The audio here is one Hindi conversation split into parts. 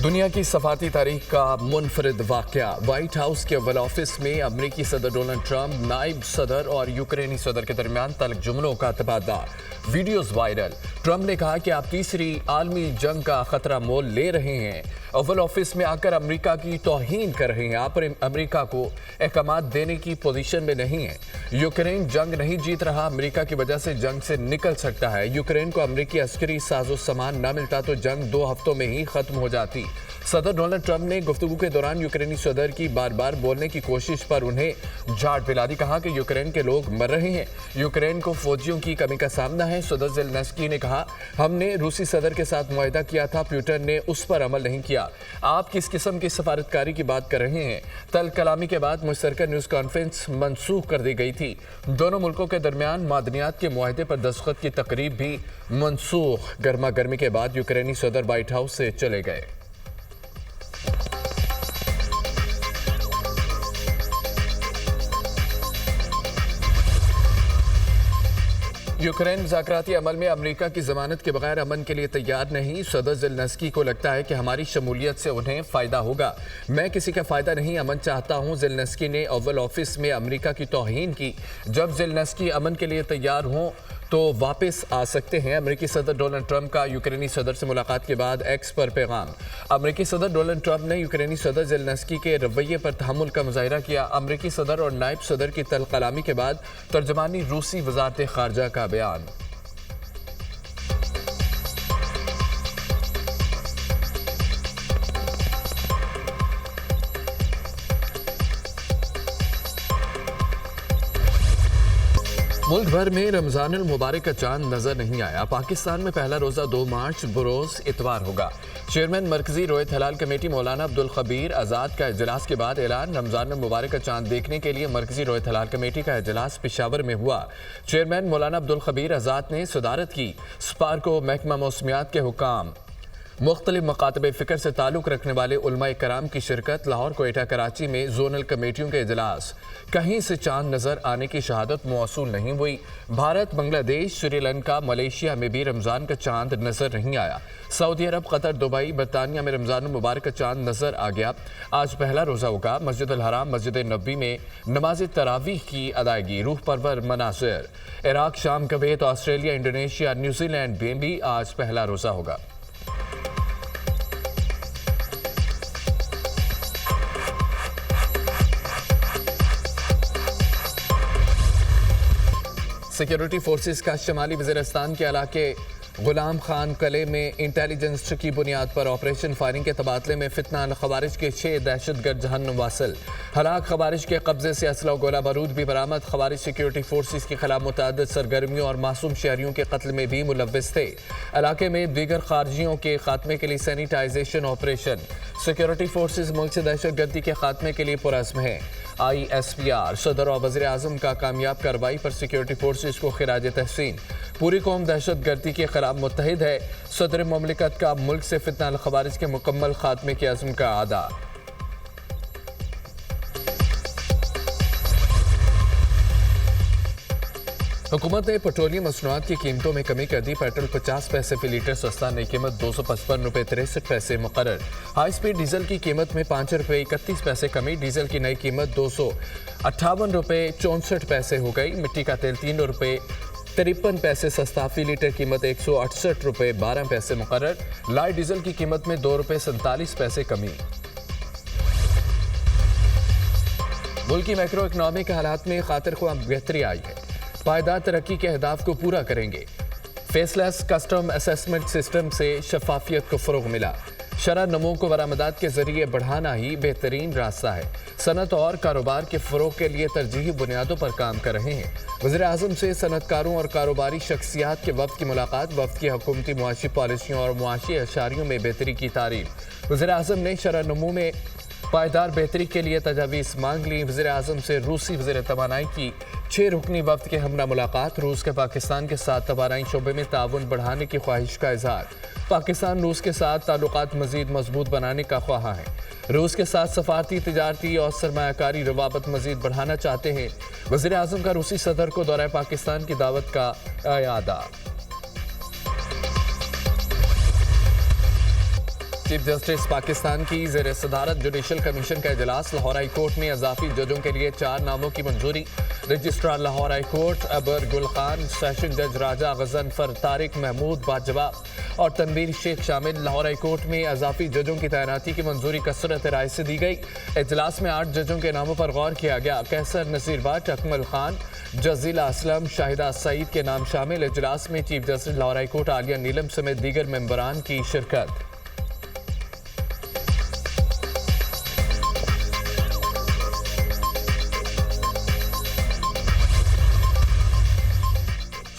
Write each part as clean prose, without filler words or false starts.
दुनिया की सफारती तारीख का मुनफरिद वाकया। व्हाइट हाउस के ओवल ऑफिस में अमेरिकी सदर डोनाल्ड ट्रंप, नायब सदर और यूक्रेनी सदर के दरमियान तल्ख जुमलों का तबादला। Videos viral. ट्रंप ने कहा कि आप तीसरी आलमी जंग का खतरा मोल ले रहे हैं। ओवल ऑफिस में आकर अमेरिका की तौहीन कर रहे हैं। आप अमेरिका को अहकामात देने की पोजीशन में नहीं है। यूक्रेन जंग नहीं जीत रहा, अमेरिका की वजह से जंग से निकल सकता है। यूक्रेन को अमेरिकी अस्करी साजो सामान न मिलता तो जंग 2 हफ्तों में ही खत्म हो जाती। सदर डोनाल्ड ट्रंप ने गुफ्तगू के दौरान यूक्रेनी सदर की बार बार बोलने की कोशिश पर उन्हें झाड़ पिला दी। कहा कि यूक्रेन के लोग मर रहे हैं, यूक्रेन को फौजियों की कमी का सामना है। सदर ज़ेलेंस्की ने कहा, हमने रूसी सदर के साथ मुआहदा किया था, पुतिन ने उस पर अमल नहीं किया। आप किस किस्म की सफारतकारी की बात कर रहे हैं? तल कलामी के बाद मुश्तरका न्यूज़ कॉन्फ्रेंस मनसूख कर दी गई थी। दोनों मुल्कों के दरमियान मादनियात के मुआहदे पर दस्तखत की तकरीब भी मनसूख। गर्मा गर्मी के बाद यूक्रेनी सदर व्हाइट हाउस से चले गए। यूक्रेन मुज़ाकराती अमल में अमेरिका की जमानत के बगैर अमन के लिए तैयार नहीं। सदर ज़ेलेंस्की को लगता है कि हमारी शमूलियत से उन्हें फ़ायदा होगा। मैं किसी का फ़ायदा नहीं, अमन चाहता हूँ। ज़ेलेंस्की ने ओवल ऑफिस में अमेरिका की तौहीन की। जब ज़ेलेंस्की अमन के लिए तैयार हों तो वापस आ सकते हैं। अमेरिकी सदर डोनाल्ड ट्रंप का यूक्रेनी सदर से मुलाकात के बाद एक्स पर पैगाम। अमेरिकी सदर डोनाल्ड ट्रंप ने यूक्रेनी सदर ज़ेलेंस्की के रवैये पर तहम्मुल का मुजाहिरा किया। अमेरिकी सदर और नायब सदर की तल कलामी के बाद तर्जमानी रूसी वजारत खारजा का बयान। मुल्क भर में रमजान मुबारक का चांद नजर नहीं आया। पाकिस्तान में पहला रोजा 2 मार्च बरोज इतवार होगा। चेयरमैन मरकजी रोयत हलाल कमेटी मौलाना अब्दुल खबीर आज़ाद का इजलास के बाद ऐलान। रमजान मुबारक का चांद देखने के लिए मरकजी रोयत हलाल कमेटी का इजलास पेशावर में हुआ। चेयरमैन मौलाना अब्दुल खबीर आज़ाद ने सदारत की। स्पार्को महकमा मौसमियात के हुकाम, मुख्तलिफ मकातब फ़िक्र से ताल्लुक़ रखने वाले उलमाए कराम की शिरकत। लाहौर, कोयटा, कराची में जोनल कमेटियों के इजलास। कहीं से चांद नज़र आने की शहादत मौसूल नहीं हुई। भारत, बांग्लादेश, श्रीलंका, मलेशिया में भी रमज़ान का चांद नज़र नहीं आया। सऊदी अरब, कतर, दुबई, बरतानिया में रमज़ान मुबारक का चांद नज़र आ गया। आज पहला रोज़ा होगा। मस्जिद अल हराम, मस्जिद नबी में नमाज तरावीह की अदायगी। रूह परवर मनाज़िर। इराक, शाम, कुवैत, ऑस्ट्रेलिया, इंडोनेशिया, न्यूजीलैंड में भी आज पहला रोज़ा होगा। सिक्योरिटी फोर्सेस का शमाली वज़ीरिस्तान के इलाके गुलाम खान कले में इंटेलिजेंस की बुनियाद पर ऑपरेशन फायरिंग के तबादले में फितना। खवारिज के 6 दहशतगर्द जहन्नुम वासिल। हलाक। खवारिज के कब्जे से असला गोला बारूद भी बरामद। खवारिज सिक्योरिटी फोर्सेस के खिलाफ मुतअद्दिद सरगर्मियों और मासूम शहरियों के कत्ल में भी मुलव्विस थे। इलाके में दीगर खारजियों के खात्मे के लिए सैनिटाइजेशन ऑपरेशन। सिक्योरिटी फोर्सेस मुल्क से दहशतगर्दी के खात्मे के लिए पुरअज़्म हैं। ISPR सदर और वज़ीर आज़म का कामयाब कार्रवाई पर सिक्योरिटी फोर्सेस को खिराज तहसीन। पूरी कौम दहशतगर्दी के खिलाफ मुत्तहिद है। सदर मुमलिकत का मुल्क से फितना खवारिज के मुकम्मल खात्मे के अज़्म का आदा। हुकूमत ने पेट्रोलियम मसनूआत की कीमतों में कमी कर दी। पेट्रोल 50 पैसे फी लीटर सस्ता, नई कीमत 255 रुपये 63 पैसे मुकर्रर। हाई स्पीड डीजल की कीमत में 5 रुपये 31 पैसे कमी। डीजल की नई कीमत 258 रुपये 64 पैसे हो गई। मिट्टी का तेल 3 रुपये 53 पैसे सस्ता, फी लीटर कीमत 168 रुपये 12 पैसे मुकर्रर। लाइट डीजल की कीमत में 2 रुपये 47 पैसे कमी। मुल्क की मैक्रो इकनॉमिक हालात में खातिर ख्वाह बेहतरी आई है। पायदार तरक्की के अहदाफ को पूरा करेंगे। फेसलेस कस्टम असेसमेंट सिस्टम से शफाफियत को फ़रोग़ मिला। शरह नमो को बरामदात के जरिए बढ़ाना ही बेहतरीन रास्ता है। सनत और कारोबार के फ़रोग़ के लिए तरजीही बुनियादों पर काम कर रहे हैं। वज़ीर आज़म से सनतकारों और कारोबारी शख्सियात के वफ़द की मुलाकात। वफ़द की हुकूमती मुआशी पॉलिसियों और मुआशी अशारियों में बेहतरी की तारीफ़। वज़ीर आज़म ने शरह नमो में पायदार बेहतरी के लिए तजावीज़ मांग ली। वज़ीर आज़म से रूसी वज़ीर तवानाई की 6 रुकनी वफ़द के हमरा मुलाकात। रूस के पाकिस्तान के साथ तवानाई शोबे में ताउन बढ़ाने की ख्वाहिश का इज़हार। पाकिस्तान रूस के साथ ताल्लुकात मज़ीद मजबूत बनाने का ख्वाहा है। रूस के साथ सफारती, तिजारती और सरमायाकारी रवाबत मज़ीद बढ़ाना चाहते हैं। वज़ीर आज़म का रूसी सदर को दौरा पाकिस्तान की दावत का इयादा। चीफ जस्टिस पाकिस्तान की जेर सदारत जुडिशल कमीशन का इजलास। लाहौर हाई कोर्ट में इजाफी जजों के लिए 4 नामों की मंजूरी। रजिस्ट्रार लाहौर हाई कोर्ट अबर गुल खान, सेशन जज राजा गजनफर, तारिक महमूद बाजवा और तनवीर शेख शामिल। लाहौर हाई कोर्ट में इजाफी जजों की तैनाती की मंजूरी कसरत राय से दी गई। इजलास में 8 जजों के नामों पर गौर किया गया। कैसर नसीर भट्ट, अकमल खान, जजीला असलम, शाहिदा सईद के नाम शामिल। इजलास में chief justice Lahore high court Aalia Neelum समेत दीगर मेंबरान की शिरकत।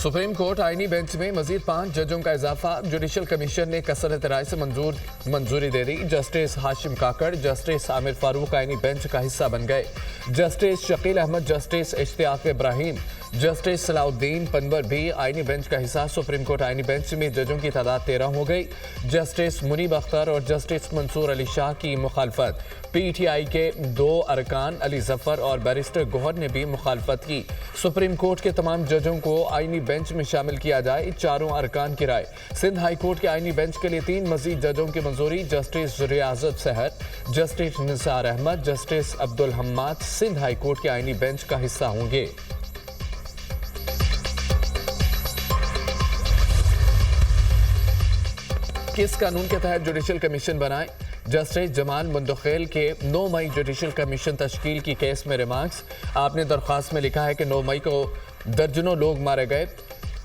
सुप्रीम कोर्ट आईनी बेंच में मजीद 5 जजों का इजाफा। जुडिशल कमीशन ने कसरत राय से मंजूरी दे दी। जस्टिस हाशिम काकड़, जस्टिस आमिर फारूक आईनी बेंच का हिस्सा बन गए। Justice Shakeel Ahmed, justice Ishtiaq Ibrahim, justice Salahuddin Panhwar भी आईनी बेंच का हिस्सा। सुप्रीम कोर्ट आईनी बेंच में जजों की तादाद 13 हो गई। जस्टिस मुनीब अख्तर और जस्टिस मंसूर अली शाह की मुखालफत। पीटीआई के 2 अरकान अली जफर और बैरिस्टर गोहर ने भी मुखालफत की। सुप्रीम कोर्ट के तमाम जजों को आईनी बेंच में शामिल किया जाए, चारों अरकान की राय। सिंध हाई कोर्ट के आईनी बेंच के लिए 3 मजीद जजों की मंजूरी। Justice Riazat Sahar, justice Nisar Ahmed, justice Abdul Hammad Sindh high court के आईनी बेंच का हिस्सा होंगे। किस कानून के तहत जुडिशल कमीशन बनाए? जस्टिस जमाल मुंदखेल के 9 मई जुडिशल कमीशन तश्कील की केस में रिमार्क्स। आपने दरख्वास्त में लिखा है कि 9 मई को दर्जनों लोग मारे गए,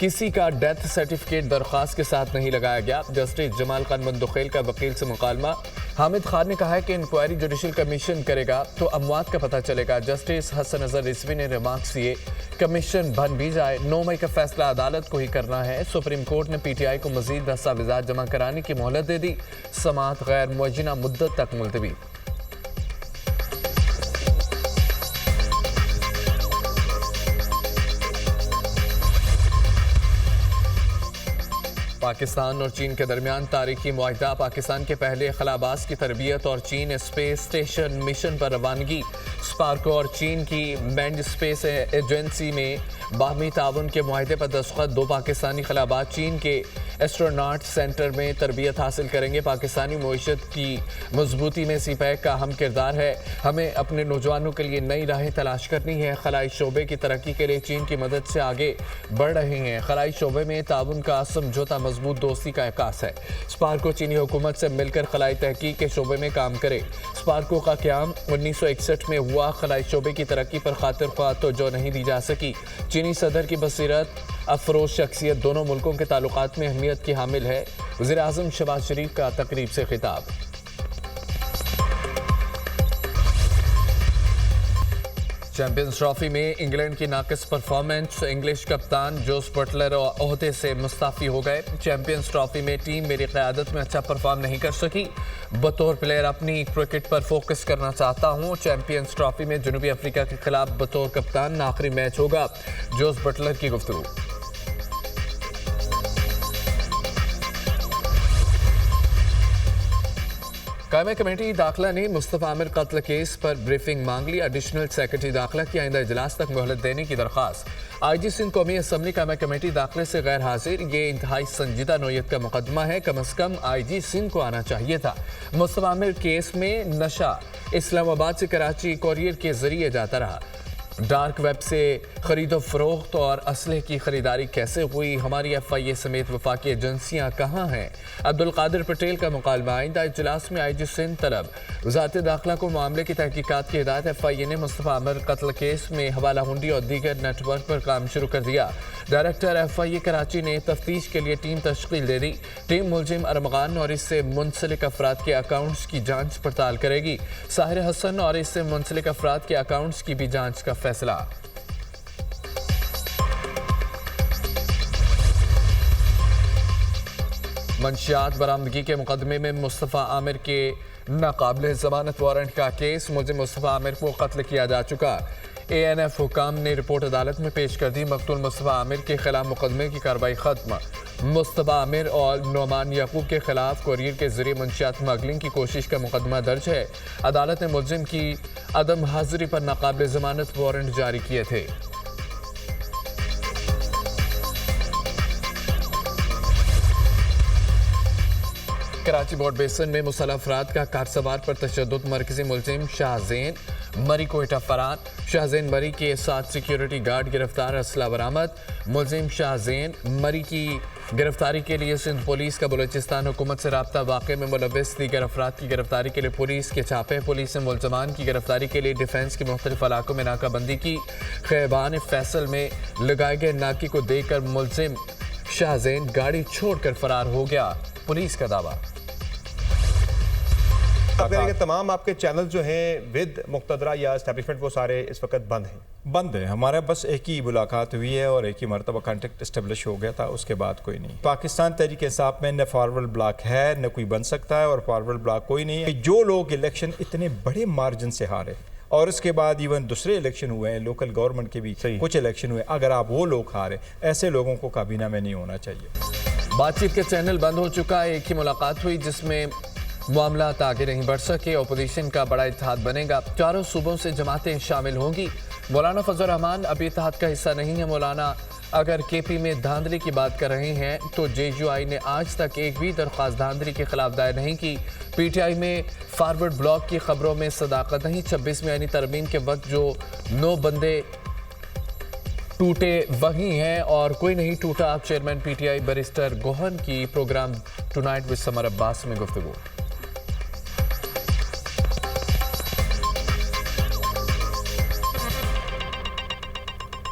किसी का डेथ सर्टिफिकेट दरख्वास्त के साथ नहीं लगाया गया। जस्टिस जमाल खान मुंदखेल का वकील से मुकालमा। हामिद खान ने कहा है कि इंक्वायरी जुडिशल कमीशन करेगा तो अमवात का पता चलेगा। जस्टिस हसन अजहर रिजवी ने रिमार्क्स दिए, कमीशन बन भी जाए, 9 मई का फैसला अदालत को ही करना है। सुप्रीम कोर्ट ने पीटीआई को मजीद दस्तावेजात जमा कराने की मोहलत दे दी। समाअत गैर मुअज्जला मुद्दत तक मुलतवी। पाकिस्तान और चीन के दरमियान तारीखी मुआहिदा। पाकिस्तान के पहले खलाबाज की तरबियत और चीन स्पेस स्टेशन मिशन पर रवानगी। स्पार्को और चीन की मैंड स्पेस एजेंसी में बाहमी ताउन के मुआहिदे पर दस्तखत। 2 पाकिस्तानी खलाबाज चीन के एस्ट्रोनॉट सेंटर में तरबियत हासिल करेंगे। पाकिस्तानी मईशत की मजबूती में सीपैक का अहम किरदार है। हमें अपने नौजवानों के लिए नई राहें तलाश करनी है। खलाई शोबे की तरक्की के लिए चीन की मदद से आगे बढ़ रहे हैं। खलाई शोबे में ताउन का समझौता मजबूत दोस्ती का अकास है। स्पार्को चीनी हुकूमत से मिलकर खलाई तहकीक के शोबे में काम करे। स्पार्को का क़याम 1961 में हुआ। खलाई शोबे की तरक्की पर खातिर ख्वाह तवज्जो नहीं दी जा सकी। चीनी सदर की बसीरत अफरोज शख्सियत दोनों मुल्कों के ताल्लुकात में अहमियत की हामिल है। वज़ीर आज़म शहबाज शरीफ का तकरीब से खिताब। चैंपियंस ट्रॉफी में इंग्लैंड की नाकिस परफॉर्मेंस। इंग्लिश कप्तान जोस बटलर ओहदे से मुस्ताफी हो गए। चैंपियंस ट्रॉफी में टीम मेरी क़यादत में अच्छा परफॉर्म नहीं कर सकी। बतौर प्लेयर अपनी क्रिकेट पर फोकस करना चाहता हूं। चैंपियंस ट्रॉफी में जनूबी अफ्रीका के खिलाफ बतौर कप्तान आखिरी मैच होगा। जोस बटलर की गुफ्तगू। कायमा कमेटी दाखिला ने मुस्तफ़ा आमिर कत्ल केस पर ब्रीफिंग मांग ली। एडिशनल सेक्रेटरी दाखिला की आइंदा इजलास तक मोहलत देने की दरख्वास्त। आईजी सिंध कौमी असम्बली कायमा कमेटी दाखिले से गैर हाजिर। ये इंतहाई संजीदा नोयत का मुकदमा है, कम अज़ कम आईजी सिंध को आना चाहिए था। मुस्तफ़ा आमिर केस में नशा इस्लामाबाद से कराची कोरियर के जरिए जाता रहा। डार्क वेब से खरीदो फरोख्त और असलहे की खरीदारी कैसे हुई? हमारी FIA समेत वफाकी एजेंसियां कहाँ हैं? अब्दुल कादिर पटेल का मुकालमा। आइंदा इजलास में आईजी सिंध तलब। वज़ारत दाखिला को मामले की तहकीकात की हिदायत। FIA ने मुस्तफ़ा आमिर कत्ल केस में हवाला हुंडी और दीगर नेटवर्क पर काम शुरू कर दिया। डायरेक्टर FIA कराची ने तफ्तीश के लिए टीम तश्कील दे दी। टीम मुलजिम अरमगान और इससे मुंसलिक अफराद के अकाउंट्स की जाँच पड़ताल करेगी। साहिर हसन और इससे मुंसलिक अफराद के अकाउंट्स की भी जाँच का फैसला। मंशियात बरामदगी के मुकदमे में मुस्तफ़ा आमिर के नाकाबिल ज़मानत वारंट का केस। मुलजिम मुस्तफ़ा आमिर को कत्ल किया जा चुका। ANF हुकाम ने रिपोर्ट अदालत में पेश कर दी। मकतूल मुस्तफ़ा आमिर के खिलाफ मुकदमे की कार्रवाई खत्म। मुस्तफ़ा आमिर और नोमान याकूब के खिलाफ कोरियर के जरिए मंशियात स्मगलिंग की कोशिश का मुकदमा दर्ज है। अदालत ने मुलजिम की अदम हाजिरी पर नाकाबिल ज़मानत वारंट जारी किए थे। कराची बोर्ड बेसन में मुसल्लह अफराद का कार सवार पर तशद्दुद, मरकजी मुलजिम शाहजेन मरी कोयटा फरार। शाहजेन मरी के साथ सिक्योरिटी गार्ड गिरफ्तार, असला बरामद। मुलजिम शाहजेन मरी की गिरफ्तारी के लिए सिंध पुलिस का बलूचिस्तान हुकूमत से रब्ता। वाक़े में मुलव्विस दीगर अफराद की गिरफ्तारी के लिए पुलिस के छापे। पुलिस ने मुलजमान की गिरफ्तारी के लिए डिफेंस के मुख्तलिफ इलाकों में नाकाबंदी की। खैबान फैसल में लगाए गए नाके को देखकर मुलजिम शाहजेन गाड़ी छोड़कर फरार हो गया, पुलिस का दावा। तमाम आपके चैनल जो हैं विद मुक्तदरा या एस्टैब्लिशमेंट वो सारे इस वक्त बंद है। हमारा बस एक ही मुलाकात हुई है और एक ही मरतबा कॉन्टेक्ट इस्टेब्लिश हो गया था, उसके बाद कोई नहीं। पाकिस्तान तहरीक इंसाफ में न फॉरवर्ड ब्लॉक है न कोई बन सकता है और फॉरवर्ड ब्लॉक कोई नहीं है। जो लोग इलेक्शन इतने बड़े मार्जिन से हारे और उसके बाद इवन दूसरे इलेक्शन हुए हैं, लोकल गवर्नमेंट के भी कुछ इलेक्शन हुए, अगर आप वो लोग हारे, ऐसे लोगों को काबीना में नहीं होना चाहिए। बातचीत के चैनल बंद हो चुका है। एक ही मुलाकात हुई जिसमें मामला आगे नहीं बढ़ सके। अपोजिशन का बड़ा इत्तेहाद बनेगा, चारों सूबों से जमातें शामिल होंगी। मौलाना फजल रहमान अभी इत्तेहाद का हिस्सा नहीं है। मौलाना अगर केपी में धांधली की बात कर रहे हैं तो JUI ने आज तक एक भी दरख्वास्त धांधली के खिलाफ दायर नहीं की। PTI में फॉरवर्ड ब्लॉक की खबरों में सदाकत नहीं। 26 में आईनी तरमीम के वक्त जो 9 बंदे टूटे वही हैं और कोई नहीं टूटा। चेयरमैन PTI बैरिस्टर गोहन की programme tonight with Samar Abbas में गुफ्तगू।